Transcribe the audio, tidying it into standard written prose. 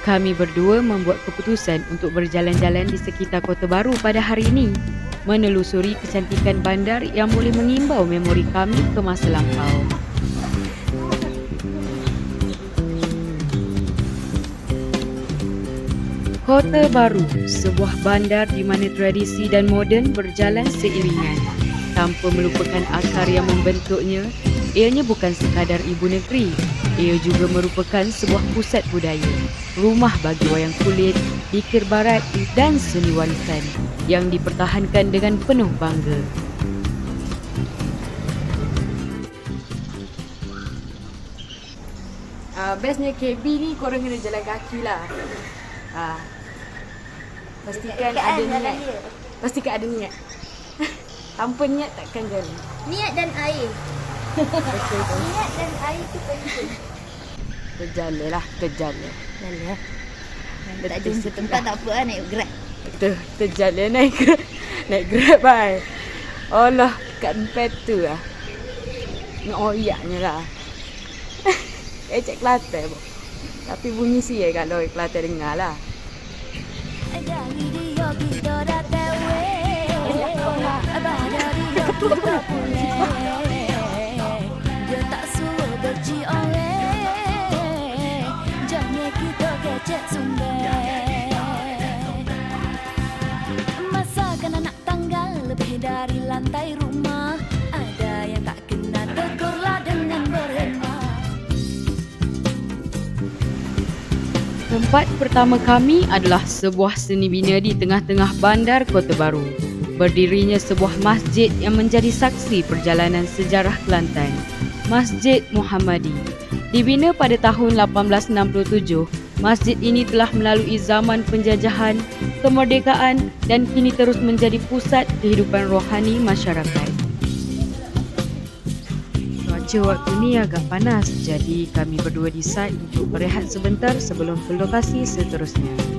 Kami berdua membuat keputusan untuk berjalan-jalan di sekitar Kota Baru pada hari ini, menelusuri kecantikan bandar yang boleh mengimbau memori kami ke masa lampau. Kota Baru, sebuah bandar di mana tradisi dan moden berjalan seiringan. Tanpa melupakan akar yang membentuknya, ianya bukan sekadar ibu negeri. Ia juga merupakan sebuah pusat budaya, rumah bagi wayang kulit, bikir barat dan seni warisan yang dipertahankan dengan penuh bangga. Bestnya KB ni korang kena jalan kaki lah. Pastikan ada niat. Pastikan ada niat. Tanpa niat takkan jalan. Niat dan air. Niat dan air tu penting. Terjala lah, terjala. Jalan. Tak jumpa tempat tak apa lah, naik Grab. Betul, terjala naik Grab bye. Allah, kat tempat tu lah. Nak oyaknya lah. Cek Kelantan pun. Tapi bunyi siya kalau Kelantan dengar lah. Masakan anak tangga lebih dari lantai rumah. Ada yang tak kena tegurlah dengan berhemah. Tempat pertama kami adalah sebuah seni bina di tengah-tengah bandar Kota Baru. Berdirinya sebuah masjid yang menjadi saksi perjalanan sejarah Kelantan. Masjid Muhammadi. Dibina pada tahun 1867, masjid ini telah melalui zaman penjajahan, kemerdekaan dan kini terus menjadi pusat kehidupan rohani masyarakat. Cuaca waktu ni agak panas, jadi kami berdua decide untuk berehat sebentar sebelum ke lokasi seterusnya.